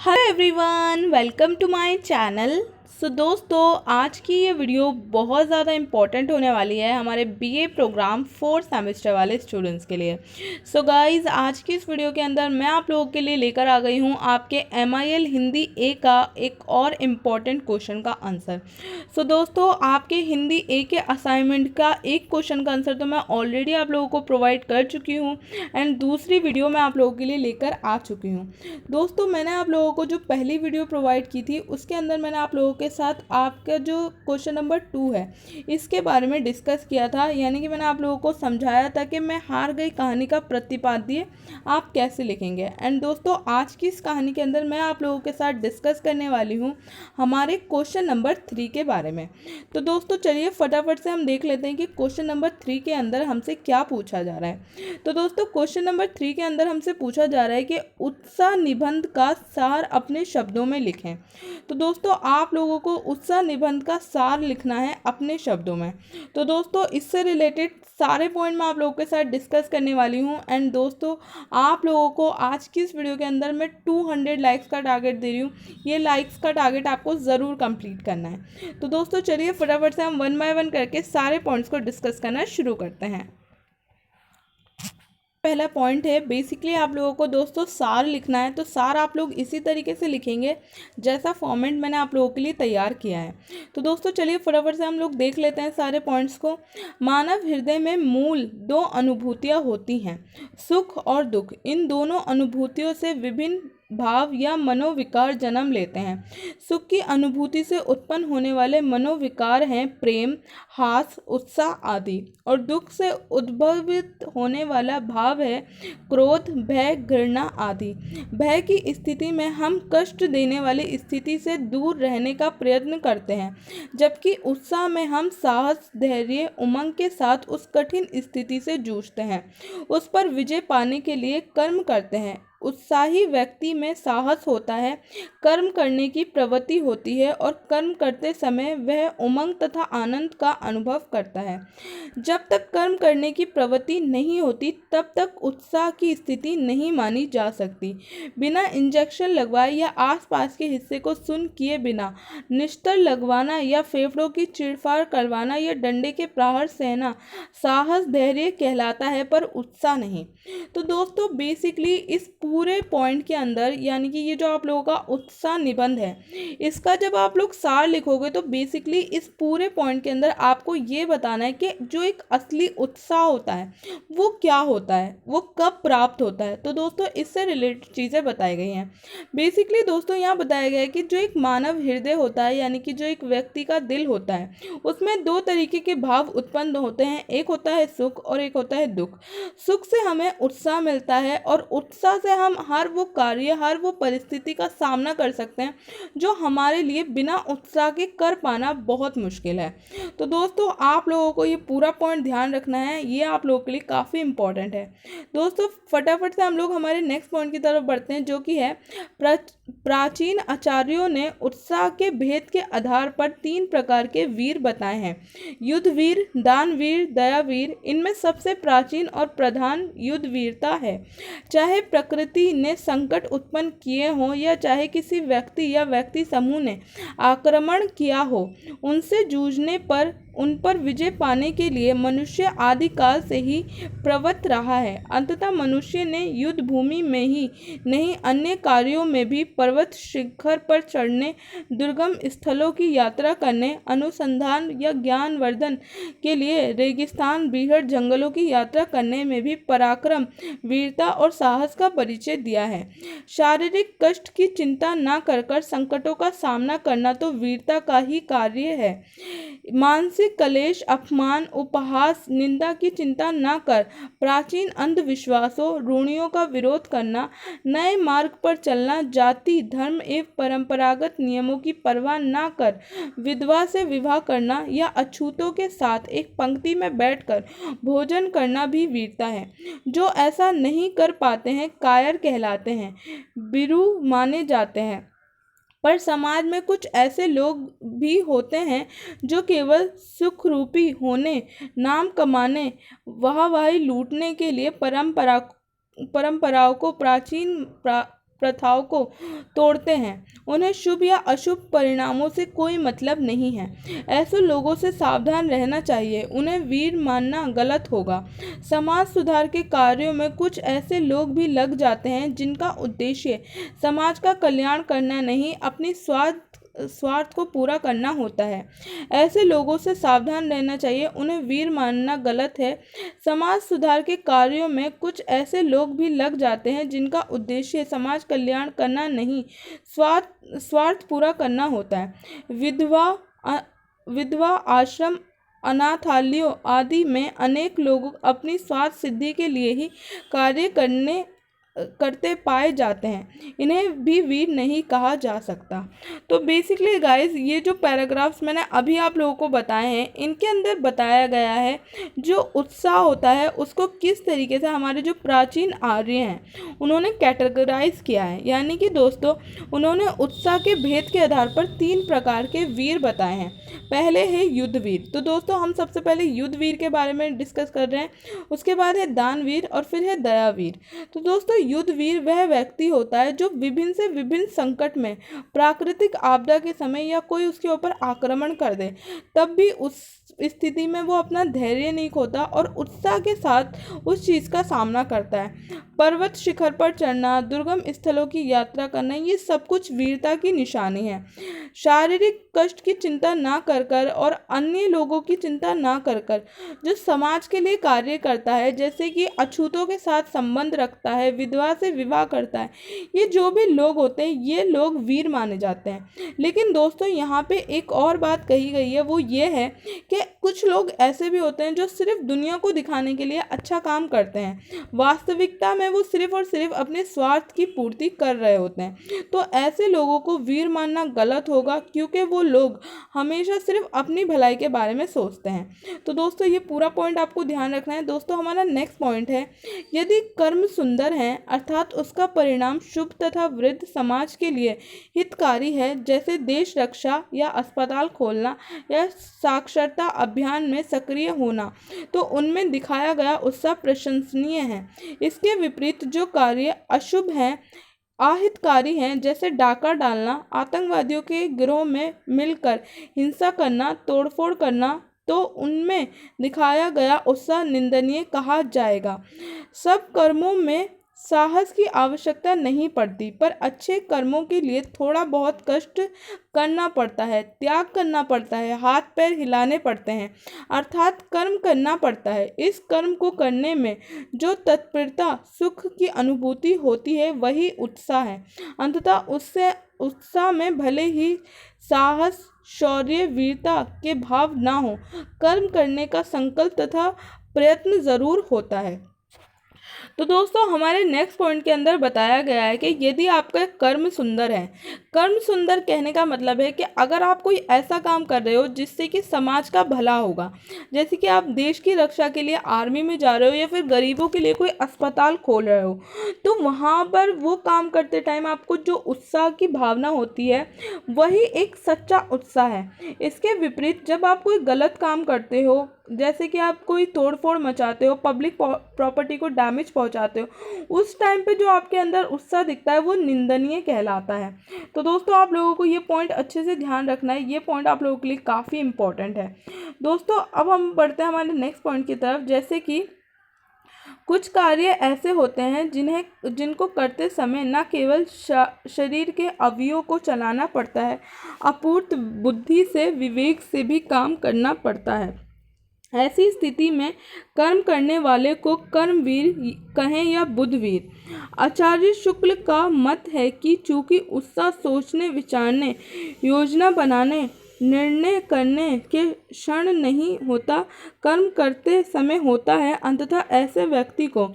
Hello everyone, welcome to my channel. दोस्तों, आज की ये वीडियो बहुत ज़्यादा इम्पॉर्टेंट होने वाली है हमारे बीए प्रोग्राम 4th सेमेस्टर वाले स्टूडेंट्स के लिए। गाइज़, आज की इस वीडियो के अंदर मैं आप लोगों के लिए लेकर आ गई हूँ आपके MIL हिंदी ए का एक और इम्पॉर्टेंट क्वेश्चन का आंसर। दोस्तों, आपके हिंदी ए के असाइनमेंट का एक क्वेश्चन का आंसर तो मैं ऑलरेडी आप लोगों को प्रोवाइड कर चुकी हूँ एंड दूसरी वीडियो मैं आप लोगों के लिए लेकर आ चुकी हूँ। दोस्तों, मैंने आप लोगों को जो पहली वीडियो प्रोवाइड की थी उसके अंदर मैंने आप लोगों के साथ आपका जो क्वेश्चन नंबर 2 है इसके बारे में डिस्कस किया था, यानी कि मैंने आप लोगों को समझाया था कि मैं हार गई कहानी का प्रतिपाद्य आप कैसे लिखेंगे। एंड दोस्तों, आज की इस कहानी के अंदर मैं आप लोगों के साथ डिस्कस करने वाली हूँ हमारे क्वेश्चन नंबर 3 के बारे में। तो दोस्तों, चलिए फटाफट से हम देख लेते हैं कि क्वेश्चन नंबर 3 के अंदर हमसे क्या पूछा जा रहा है। तो दोस्तों, क्वेश्चन नंबर 3 के अंदर हमसे पूछा जा रहा है कि उत्साह निबंध का सार अपने शब्दों में लिखें। तो दोस्तों, आप लोगों को उत्साह निबंध का सार लिखना है अपने शब्दों में। तो दोस्तों, इससे रिलेटेड सारे पॉइंट मैं आप लोगों के साथ डिस्कस करने वाली हूँ। एंड दोस्तों, आप लोगों को आज की इस वीडियो के अंदर मैं 200 लाइक्स का टारगेट दे रही हूँ। ये लाइक्स का टारगेट आपको ज़रूर कंप्लीट करना है। तो दोस्तों, चलिए फटाफट से हम 1 बाय 1 करके सारे पॉइंट्स को डिस्कस करना शुरू करते हैं। पहला पॉइंट है, बेसिकली आप लोगों को दोस्तों सार लिखना है। तो सार आप लोग इसी तरीके से लिखेंगे जैसा फॉर्मेट मैंने आप लोगों के लिए तैयार किया है। तो दोस्तों, चलिए फटाफट से हम लोग देख लेते हैं सारे पॉइंट्स को। मानव हृदय में मूल 2 अनुभूतियाँ होती हैं, सुख और दुख। इन दोनों अनुभूतियों से विभिन्न भाव या मनोविकार जन्म लेते हैं। सुख की अनुभूति से उत्पन्न होने वाले मनोविकार हैं प्रेम, हास, उत्साह आदि, और दुख से उद्भवित होने वाला भाव है क्रोध, भय, घृणा आदि। भय की स्थिति में हम कष्ट देने वाली स्थिति से दूर रहने का प्रयत्न करते हैं, जबकि उत्साह में हम साहस, धैर्य, उमंग के साथ उस कठिन स्थिति से जूझते हैं, उस पर विजय पाने के लिए कर्म करते हैं। उत्साही व्यक्ति में साहस होता है, कर्म करने की प्रवृत्ति होती है और कर्म करते समय वह उमंग तथा आनंद का अनुभव करता है। जब तक कर्म करने की प्रवृत्ति नहीं होती तब तक उत्साह की स्थिति नहीं मानी जा सकती। बिना इंजेक्शन लगवाए या आसपास के हिस्से को सुन्न किए बिना निस्तर लगवाना या फेफड़ों की चीरफाड़ करवाना या डंडे के प्रहार सहना साहस, धैर्य कहलाता है, पर उत्साह नहीं। तो दोस्तों, बेसिकली इस पूरे पॉइंट के अंदर, यानी कि ये जो आप लोगों का उत्साह निबंध है, इसका जब आप लोग सार लिखोगे तो बेसिकली इस पूरे पॉइंट के अंदर आपको ये बताना है कि जो एक असली उत्साह होता है वो क्या होता है, वो कब प्राप्त होता है। तो दोस्तों, इससे रिलेटेड चीज़ें बताई गई हैं। बेसिकली दोस्तों, यहाँ बताया गया है कि जो एक मानव हृदय होता है, यानी कि जो एक व्यक्ति का दिल होता है, उसमें 2 तरीके के भाव उत्पन्न होते हैं। एक होता है सुख और एक होता है दुख। सुख से हमें उत्साह मिलता है और उत्साह से हम हर वो कार्य, हर वो परिस्थिति का सामना कर सकते हैं जो हमारे लिए बिना उत्साह के कर पाना बहुत मुश्किल है। तो दोस्तों, आप लोगों को ये पूरा पॉइंट ध्यान रखना है, ये आप लोगों के लिए काफ़ी इंपॉर्टेंट है। दोस्तों, फटाफट से हम लोग हमारे नेक्स्ट पॉइंट की तरफ बढ़ते हैं, जो कि है प्राचीन आचार्यों ने उत्साह के भेद के आधार पर 3 प्रकार के वीर बताए हैं, युद्ध वीर, दान वीर, दया वीर। इनमें सबसे प्राचीन और प्रधान युद्ध वीरता है। चाहे प्रकृति ने संकट उत्पन्न किए हों या चाहे किसी व्यक्ति या व्यक्ति समूह ने आक्रमण किया हो, उनसे जूझने पर उन पर विजय पाने के लिए मनुष्य आदिकाल से ही प्रवृत्त रहा है। अंततः मनुष्य ने युद्ध भूमि में ही नहीं, अन्य कार्यों में भी पर्वत शिखर पर चढ़ने, दुर्गम स्थलों की यात्रा करने, अनुसंधान या ज्ञानवर्धन के लिए रेगिस्तान, बीहड़ जंगलों की यात्रा करने में भी पराक्रम, वीरता और साहस का परिचय दिया है। शारीरिक कष्ट की चिंता न कर संकटों का सामना करना तो वीरता का ही कार्य है। मानसिक कलेश, अपमान, उपहास, निंदा की चिंता न कर प्राचीन अंधविश्वासों, रूढ़ियों का विरोध करना, नए मार्ग पर चलना, जाति, धर्म एवं परंपरागत नियमों की परवाह न कर विधवा से विवाह करना या अछूतों के साथ एक पंक्ति में बैठकर भोजन करना भी वीरता है। जो ऐसा नहीं कर पाते हैं कायर कहलाते हैं, बिरू माने जाते हैं। पर समाज में कुछ ऐसे लोग भी होते हैं जो केवल सुखरूपी होने, नाम कमाने, वाहवाही लूटने के लिए परंपराओं को प्रथाओं को तोड़ते हैं। उन्हें शुभ या अशुभ परिणामों से कोई मतलब नहीं है। ऐसे लोगों से सावधान रहना चाहिए, उन्हें वीर मानना गलत होगा। समाज सुधार के कार्यों में कुछ ऐसे लोग भी लग जाते हैं जिनका उद्देश्य समाज का कल्याण करना नहीं, अपनी स्वार्थ को पूरा करना होता है। ऐसे लोगों से सावधान रहना चाहिए, उन्हें वीर मानना गलत है। समाज सुधार के कार्यों में कुछ ऐसे लोग भी लग जाते हैं जिनका उद्देश्य समाज कल्याण करना नहीं, स्वार्थ पूरा करना होता है। विधवा आश्रम, अनाथालयों आदि में अनेक लोग अपनी स्वार्थ सिद्धि के लिए ही कार्य करते पाए जाते हैं, इन्हें भी वीर नहीं कहा जा सकता। तो बेसिकली गाइस, ये जो पैराग्राफ्स मैंने अभी आप लोगों को बताए हैं, इनके अंदर बताया गया है जो उत्साह होता है उसको किस तरीके से हमारे जो प्राचीन आर्य हैं उन्होंने कैटेगराइज किया है। यानी कि दोस्तों, उन्होंने उत्साह के भेद के आधार पर 3 प्रकार के वीर बताए हैं। पहले है युद्ध वीर। तो दोस्तों, हम सबसे पहले युद्ध वीर के बारे में डिस्कस कर रहे हैं। उसके बाद है दानवीर और फिर है दयावीर। तो दोस्तों, युद्ध वीर वह व्यक्ति होता है जो विभिन्न से विभिन्न संकट में, प्राकृतिक आपदा के समय या कोई उसके ऊपर आक्रमण कर दे, तब भी उस स्थिति में वो अपना धैर्य नहीं खोता और उत्साह के साथ उस चीज़ का सामना करता है। पर्वत शिखर पर चढ़ना, दुर्गम स्थलों की यात्रा करना, ये सब कुछ वीरता की निशानी है। शारीरिक कष्ट की चिंता ना कर और अन्य लोगों की चिंता ना कर जो समाज के लिए कार्य करता है, जैसे कि अछूतों के साथ संबंध रखता है, विधवा से विवाह करता है, ये जो भी लोग होते हैं ये लोग वीर माने जाते हैं। लेकिन दोस्तों, यहाँ पे एक और बात कही गई है, वो ये है कि कुछ लोग ऐसे भी होते हैं जो सिर्फ दुनिया को दिखाने के लिए अच्छा काम करते हैं, वास्तविकता में वो सिर्फ और सिर्फ अपने स्वार्थ की पूर्ति कर रहे होते हैं। तो ऐसे लोगों को वीर मानना गलत होगा, क्योंकि वो लोग हमेशा सिर्फ अपनी भलाई के बारे में सोचते हैं। तो दोस्तों, ये पूरा पॉइंट आपको ध्यान रखना है। दोस्तों, हमारा नेक्स्ट पॉइंट है, यदि कर्म सुंदर है अर्थात उसका परिणाम शुभ तथा वृद्ध समाज के लिए हितकारी है, जैसे देश रक्षा या अस्पताल खोलना या साक्षरता अभियान में सक्रिय होना, तो उनमें दिखाया गया उत्साह प्रशंसनीय है। इसके विपरीत जो कार्य अशुभ हैं, अहितकारी हैं, जैसे डाका डालना, आतंकवादियों के गिरोह में मिलकर हिंसा करना, तोड़फोड़ करना, तो उनमें दिखाया गया उत्साह निंदनीय कहा जाएगा। सब कर्मों में साहस की आवश्यकता नहीं पड़ती, पर अच्छे कर्मों के लिए थोड़ा बहुत कष्ट करना पड़ता है, त्याग करना पड़ता है, हाथ पैर हिलाने पड़ते हैं, अर्थात कर्म करना पड़ता है। इस कर्म को करने में जो तत्परता, सुख की अनुभूति होती है, वही उत्साह है। अंततः उससे उत्साह में भले ही साहस, शौर्य, वीरता के भाव ना हो, कर्म करने का संकल्प तथा प्रयत्न जरूर होता है। तो दोस्तों, हमारे नेक्स्ट पॉइंट के अंदर बताया गया है कि यदि आपका कर्म सुंदर है, कर्म सुंदर कहने का मतलब है कि अगर आप कोई ऐसा काम कर रहे हो जिससे कि समाज का भला होगा, जैसे कि आप देश की रक्षा के लिए आर्मी में जा रहे हो या फिर गरीबों के लिए कोई अस्पताल खोल रहे हो, तो वहाँ पर वो काम करते टाइम आपको जो उत्साह की भावना होती है वही एक सच्चा उत्साह है। इसके विपरीत जब आप कोई गलत काम करते हो, जैसे कि आप कोई तोड़फोड़ मचाते हो, पब्लिक प्रॉपर्टी को डैमेज पहुंचाते हो, उस टाइम पे जो आपके अंदर उत्साह दिखता है वो निंदनीय कहलाता है। तो दोस्तों, आप लोगों को ये पॉइंट अच्छे से ध्यान रखना है, ये पॉइंट आप लोगों के लिए काफ़ी इंपॉर्टेंट है। दोस्तों, अब हम बढ़ते हैं हमारे नेक्स्ट पॉइंट की तरफ, जैसे कि कुछ कार्य ऐसे होते हैं जिनको करते समय न केवल शरीर के अवयवों को चलाना पड़ता है, अपूर्त बुद्धि से, विवेक से भी काम करना पड़ता है। ऐसी स्थिति में कर्म करने वाले को कर्मवीर कहें या बुद्धवीर। आचार्य शुक्ल का मत है कि चूंकि उत्साह सोचने, विचारने, योजना बनाने, निर्णय करने के क्षण नहीं होता, कर्म करते समय होता है, अंततः ऐसे व्यक्ति को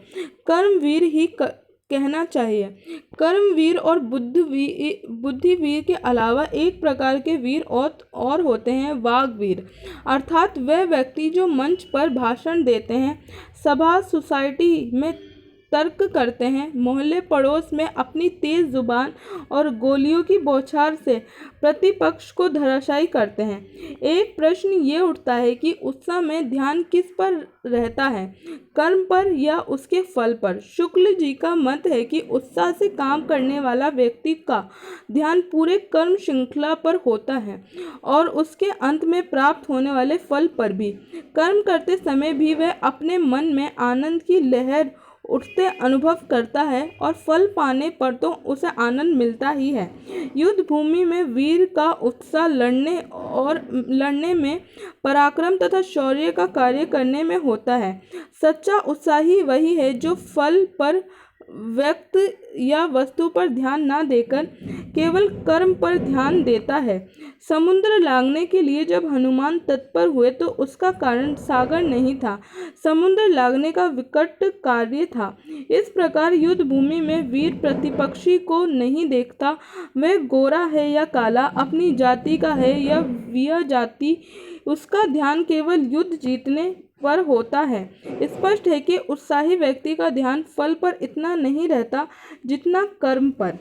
कर्मवीर ही कहना चाहिए। कर्मवीर और बुद्धिवीर के अलावा एक प्रकार के वीर और होते हैं, वाग्वीर, अर्थात वह व्यक्ति जो मंच पर भाषण देते हैं, सभा, सोसाइटी में तर्क करते हैं, मोहल्ले पड़ोस में अपनी तेज जुबान और गोलियों की बौछार से प्रतिपक्ष को धराशायी करते हैं। एक प्रश्न ये उठता है कि उत्साह में ध्यान किस पर रहता है, कर्म पर या उसके फल पर। शुक्ल जी का मत है कि उत्साह से काम करने वाला व्यक्ति का ध्यान पूरे कर्म श्रृंखला पर होता है और उसके अंत में प्राप्त होने वाले फल पर भी। कर्म करते समय भी वह अपने मन में आनंद की लहर उठते अनुभव करता है और फल पाने पर तो उसे आनंद मिलता ही है। युद्ध भूमि में वीर का उत्साह लड़ने में, पराक्रम तथा शौर्य का कार्य करने में होता है। सच्चा उत्साही वही है जो फल पर, व्यक्ति या वस्तु पर ध्यान न देकर केवल कर्म पर ध्यान देता है। समुद्र लांघने के लिए जब हनुमान तत्पर हुए तो उसका कारण सागर नहीं था, समुद्र लांघने का विकट कार्य था। इस प्रकार युद्ध भूमि में वीर प्रतिपक्षी को नहीं देखता, वह गोरा है या काला, अपनी जाति का है या विय जाति, उसका ध्यान केवल युद्ध जीतने पर होता है। स्पष्ट है कि उत्साही व्यक्ति का ध्यान फल पर इतना नहीं रहता जितना कर्म पर।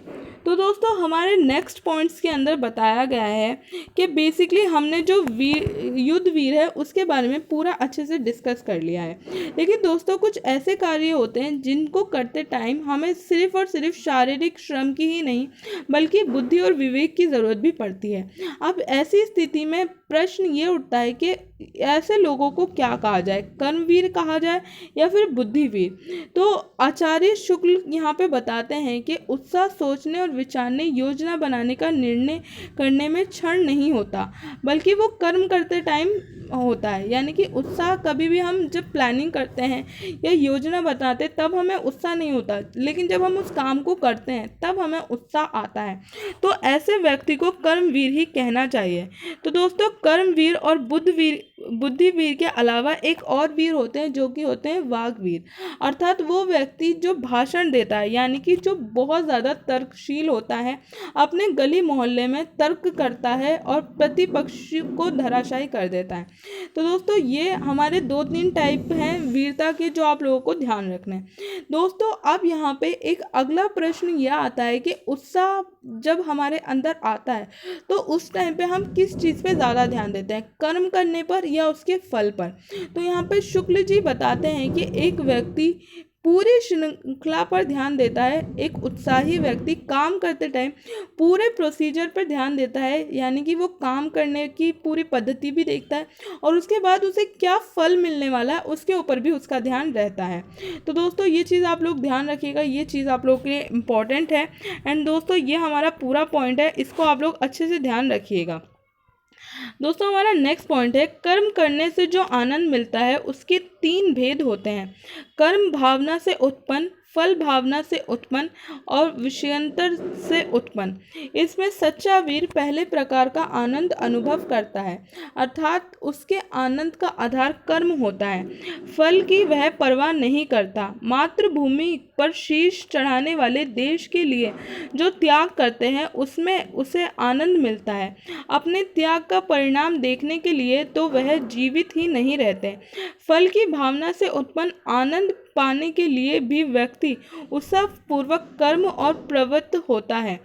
तो दोस्तों हमारे नेक्स्ट पॉइंट्स के अंदर बताया गया है कि बेसिकली हमने जो युद्ध वीर है उसके बारे में पूरा अच्छे से डिस्कस कर लिया है। लेकिन दोस्तों कुछ ऐसे कार्य होते हैं जिनको करते टाइम हमें सिर्फ और सिर्फ शारीरिक श्रम की ही नहीं बल्कि बुद्धि और विवेक की ज़रूरत भी पड़ती है। अब ऐसी स्थिति में प्रश्न ये उठता है कि ऐसे लोगों को क्या कहा जाए, कर्मवीर कहा जाए या फिर बुद्धिवीर। तो आचार्य शुक्ल यहाँ पे बताते हैं कि उत्साह सोचने और विचारने, योजना बनाने का निर्णय करने में क्षण नहीं होता बल्कि वो कर्म करते टाइम होता है। यानी कि उत्साह कभी भी हम जब प्लानिंग करते हैं या योजना बनाते तब हमें उत्साह नहीं होता, लेकिन जब हम उस काम को करते हैं तब हमें उत्साह आता है। तो ऐसे व्यक्ति को कर्मवीर ही कहना चाहिए। तो दोस्तों कर्मवीर और बुद्धिवीर के अलावा एक और वीर होते हैं जो कि होते हैं वाग्वीर, अर्थात वो व्यक्ति जो भाषण देता है, यानी कि जो बहुत ज़्यादा तर्कशील होता है, अपने गली मोहल्ले में तर्क करता है और प्रतिपक्षी को धराशायी कर देता है। तो दोस्तों ये हमारे 2-3 टाइप हैं वीरता के जो आप लोगों को ध्यान रखना है। दोस्तों अब यहाँ पे एक अगला प्रश्न यह आता है कि उत्साह जब हमारे अंदर आता है तो उस टाइम पे हम किस चीज़ पे ज़्यादा ध्यान देते हैं, कर्म करने पर या उसके फल पर। तो यहाँ पे शुक्ल जी बताते हैं कि एक व्यक्ति पूरी श्रृंखला पर ध्यान देता है, एक उत्साही व्यक्ति काम करते टाइम पूरे प्रोसीजर पर ध्यान देता है, यानी कि वो काम करने की पूरी पद्धति भी देखता है और उसके बाद उसे क्या फल मिलने वाला है उसके ऊपर भी उसका ध्यान रहता है। तो दोस्तों ये चीज़ आप लोग ध्यान रखिएगा, ये चीज़ आप लोग के लिए इम्पॉर्टेंट है। एंड दोस्तों ये हमारा पूरा पॉइंट है, इसको आप लोग अच्छे से ध्यान रखिएगा। दोस्तों हमारा नेक्स्ट पॉइंट है, कर्म करने से जो आनंद मिलता है उसके 3 भेद होते हैं। कर्म भावना से उत्पन्न, फल भावना से उत्पन्न और विषयांतर से उत्पन्न। इसमें सच्चा वीर पहले प्रकार का आनंद अनुभव करता है, अर्थात उसके आनंद का आधार कर्म होता है। फल की वह परवाह नहीं करता। मातृभूमि पर शीश चढ़ाने वाले देश के लिए जो त्याग करते हैं उसमें उसे आनंद मिलता है। अपने त्याग का परिणाम देखने के लिए तो वह जीवित ही नहीं रहते। फल की भावना से उत्पन्न आनंद पाने के लिए भी व्यक्ति उत्साहपूर्वक कर्म और प्रवृत्त होता है,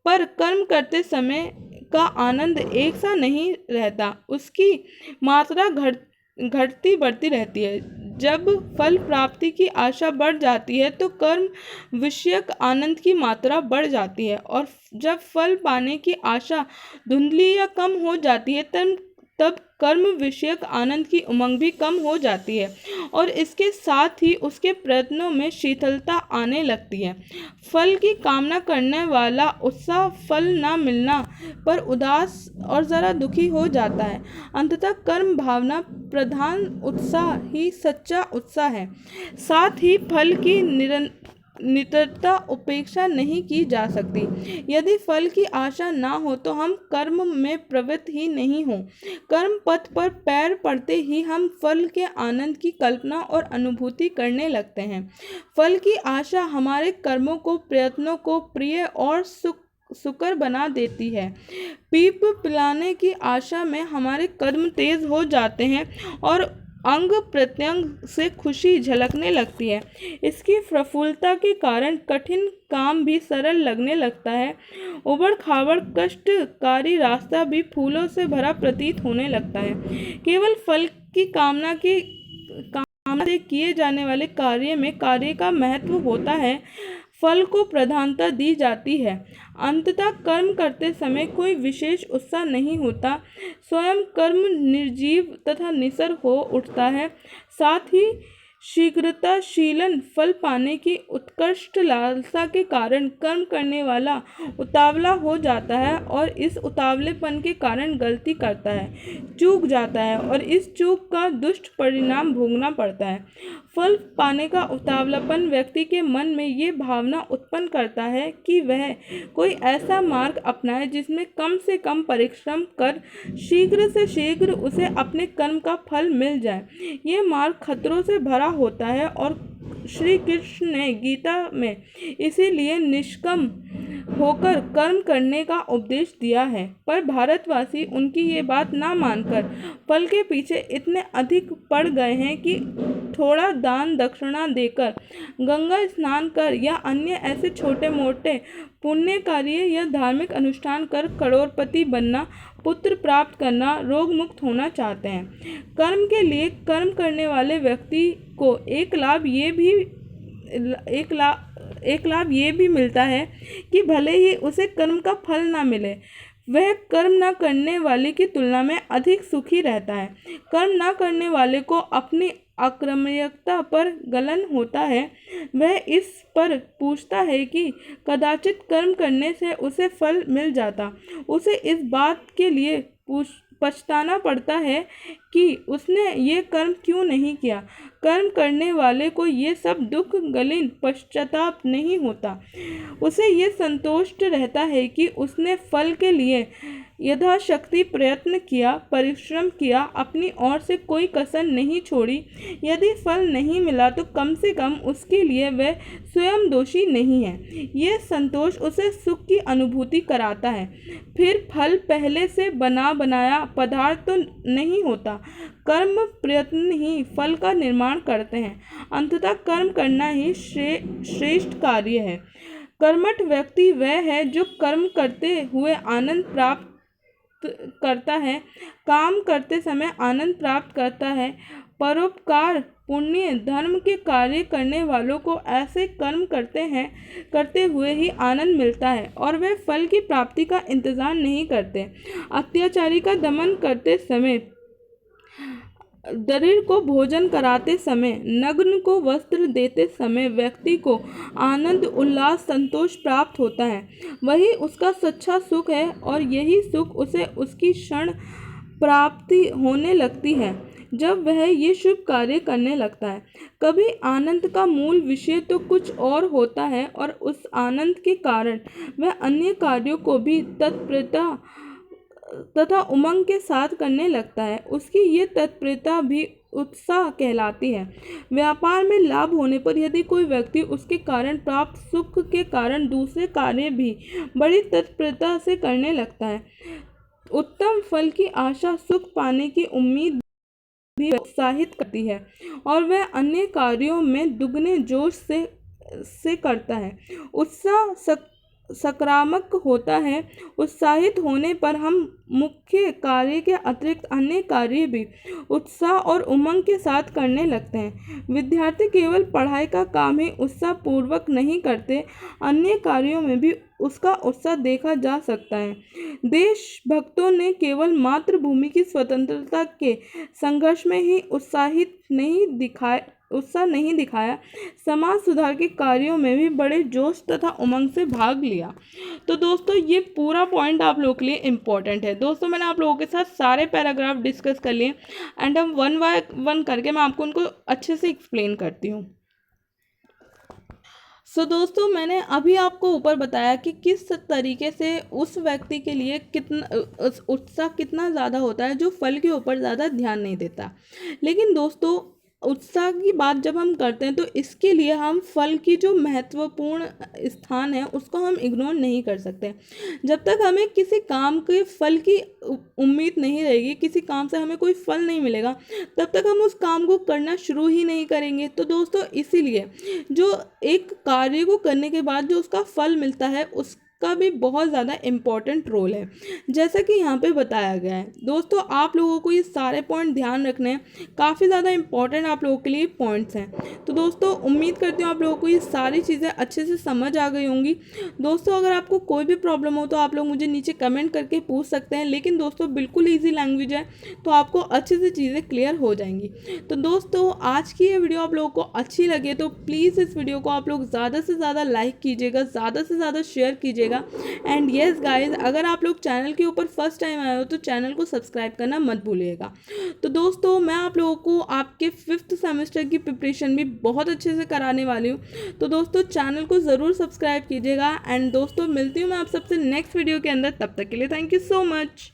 पर कर्म करते समय का आनंद एक सा नहीं रहता, उसकी मात्रा घटती बढ़ती रहती है। जब फल प्राप्ति की आशा बढ़ जाती है तो कर्म विषयक आनंद की मात्रा बढ़ जाती है और जब फल पाने की आशा धुंधली या कम हो जाती है तब कर्म विषयक आनंद की उमंग भी कम हो जाती है और इसके साथ ही उसके प्रयत्नों में शिथिलता आने लगती है। फल की कामना करने वाला उत्साह फल न मिलना पर उदास और ज़रा दुखी हो जाता है। अंततः कर्म भावना प्रधान उत्साह ही सच्चा उत्साह है। साथ ही फल की निरंतरता उपेक्षा नहीं की जा सकती। यदि फल की आशा ना हो तो हम कर्म में प्रवृत्त ही नहीं हो। कर्म पथ पर पैर पड़ते ही हम फल के आनंद की कल्पना और अनुभूति करने लगते हैं। फल की आशा हमारे कर्मों को, प्रयत्नों को प्रिय और सुकर बना देती है। पीप पिलाने की आशा में हमारे कर्म तेज हो जाते हैं और अंग प्रत्यंग से खुशी झलकने लगती है। इसकी प्रफुल्लता के कारण कठिन काम भी सरल लगने लगता है। उबड़ खाबड़ कष्टकारी रास्ता भी फूलों से भरा प्रतीत होने लगता है। केवल फल की कामना से किए जाने वाले कार्य में कार्य का महत्व होता है, फल को प्रधानता दी जाती है। अंततः कर्म करते समय कोई विशेष उत्साह नहीं होता, स्वयं कर्म निर्जीव तथा निसर हो उठता है। साथ ही शीघ्रताशीलन फल पाने की उत्कृष्ट लालसा के कारण कर्म करने वाला उतावला हो जाता है और इस उतावलेपन के कारण गलती करता है, चूक जाता है और इस चूक का दुष्ट परिणाम भोगना पड़ता है। फल पाने का उतावलापन व्यक्ति के मन में ये भावना उत्पन्न करता है कि वह कोई ऐसा मार्ग अपनाए जिसमें कम से कम परिश्रम कर शीघ्र से शीघ्र उसे अपने कर्म का फल मिल जाए। ये मार्ग खतरों से भरा होता है और श्री कृष्ण ने गीता में इसीलिए निष्काम होकर कर्म करने का उपदेश दिया है। पर भारतवासी उनकी ये बात ना मानकर फल के पीछे इतने अधिक पड़ गए हैं कि थोड़ा दान दक्षिणा देकर, गंगा स्नान कर या अन्य ऐसे छोटे मोटे पुण्य कार्य या धार्मिक अनुष्ठान कर करोड़पति बनना, पुत्र प्राप्त करना, रोग मुक्त होना चाहते हैं। कर्म के लिए कर्म करने वाले व्यक्ति को एक लाभ ये भी मिलता है कि भले ही उसे कर्म का फल ना मिले, वह कर्म न करने वाले की तुलना में अधिक सुखी रहता है। कर्म न करने वाले को अपनी अकर्मण्यता पर गलन होता है। वह इस पर पूछता है कि कदाचित कर्म करने से उसे फल मिल जाता। उसे इस बात के लिए पछताना पड़ता है कि उसने ये कर्म क्यों नहीं किया। कर्म करने वाले को ये सब दुख गलिन पश्चाताप नहीं होता। उसे ये संतुष्ट रहता है कि उसने फल के लिए यथाशक्ति प्रयत्न किया, परिश्रम किया, अपनी ओर से कोई कसर नहीं छोड़ी। यदि फल नहीं मिला तो कम से कम उसके लिए वह स्वयं दोषी नहीं है। ये संतोष उसे सुख की अनुभूति कराता है। फिर फल पहले से बना बनाया पदार्थ तो नहीं होता। कर्म प्रयत्न ही फल का निर्माण करते हैं। अंततः कर्म करना ही श्रेष्ठ कार्य है। कर्मठ व्यक्ति वह है जो कर्म करते हुए आनंद प्राप्त करता है, काम करते समय आनंद प्राप्त करता है। परोपकार, पुण्य, धर्म के कार्य करने वालों को ऐसे कर्म करते हुए ही आनंद मिलता है और वे फल की प्राप्ति का इंतजार नहीं करते। अत्याचारी का दमन करते समय, दरिद्र को भोजन कराते समय, नग्न को वस्त्र देते समय व्यक्ति को आनंद, उल्लास, संतोष प्राप्त होता है। वही उसका सच्चा सुख है और यही सुख उसे उसकी क्षण प्राप्ति होने लगती है जब वह ये शुभ कार्य करने लगता है। कभी आनंद का मूल विषय तो कुछ और होता है और उस आनंद के कारण वह अन्य कार्यों को भी तत्परता तथा उमंग के साथ करने लगता है। उसकी ये तत्परता भी उत्साह कहलाती है। व्यापार में लाभ होने पर यदि कोई व्यक्ति उसके कारण प्राप्त सुख के कारण दूसरे कार्य भी बड़ी तत्परता से करने लगता है, उत्तम फल की आशा सुख पाने की उम्मीद भी उत्साहित करती है और वह अन्य कार्यों में दुगने जोश से करता है। उत्साह सकारात्मक होता है। उत्साहित होने पर हम मुख्य कार्य के अतिरिक्त अन्य कार्य भी उत्साह और उमंग के साथ करने लगते हैं। विद्यार्थी केवल पढ़ाई का काम ही उत्साह पूर्वक नहीं करते, अन्य कार्यों में भी उसका उत्साह देखा जा सकता है। देशभक्तों ने केवल मातृभूमि की स्वतंत्रता के संघर्ष में ही उत्साह नहीं दिखाया, समाज सुधार के कार्यों में भी बड़े जोश तथा उमंग से भाग लिया। तो दोस्तों ये पूरा पॉइंट आप लोगों के लिए इम्पोर्टेंट है। दोस्तों मैंने आप लोगों के साथ सारे पैराग्राफ डिस्कस कर लिए एंड हम वन बाय वन करके मैं आपको उनको अच्छे से एक्सप्लेन करती हूँ। दोस्तों मैंने अभी आपको ऊपर बताया कि किस तरीके से उस व्यक्ति के लिए उत्साह कितना ज़्यादा होता है जो फल के ऊपर ज़्यादा ध्यान नहीं देता। लेकिन दोस्तों उत्साह की बात जब हम करते हैं तो इसके लिए हम फल की जो महत्वपूर्ण स्थान है उसको हम इग्नोर नहीं कर सकते। जब तक हमें किसी काम के फल की उम्मीद नहीं रहेगी, किसी काम से हमें कोई फल नहीं मिलेगा, तब तक हम उस काम को करना शुरू ही नहीं करेंगे। तो दोस्तों इसीलिए जो एक कार्य को करने के बाद जो उसका फल मिलता है उसका भी बहुत ज़्यादा इम्पोर्टेंट रोल है, जैसा कि यहाँ पे बताया गया है। दोस्तों आप लोगों को ये सारे पॉइंट ध्यान रखने हैं, काफ़ी ज़्यादा इम्पोर्टेंट आप लोगों के लिए पॉइंट्स हैं। तो दोस्तों उम्मीद करती हूँ आप लोगों को ये सारी चीज़ें अच्छे से समझ आ गई होंगी। दोस्तों अगर आपको कोई भी प्रॉब्लम हो तो आप लोग मुझे नीचे कमेंट करके पूछ सकते हैं, लेकिन दोस्तों बिल्कुल ईजी लैंग्वेज है तो आपको अच्छे से चीज़ें क्लियर हो जाएंगी। तो दोस्तों आज की ये वीडियो आप लोगों को अच्छी लगे तो प्लीज़ इस वीडियो को आप लोग ज़्यादा से ज़्यादा लाइक कीजिएगा, ज़्यादा से ज़्यादा शेयर कीजिएगा। एंड यस गाइज, अगर आप लोग चैनल के ऊपर फर्स्ट टाइम आए हो तो चैनल को सब्सक्राइब करना मत भूलिएगा। तो दोस्तों मैं आप लोगों को आपके 5th सेमेस्टर की प्रिपरेशन भी बहुत अच्छे से कराने वाली हूँ। तो दोस्तों चैनल को ज़रूर सब्सक्राइब कीजिएगा। एंड दोस्तों मिलती हूँ मैं आप सबसे नेक्स्ट वीडियो के अंदर, तब तक के लिए थैंक यू सो मच।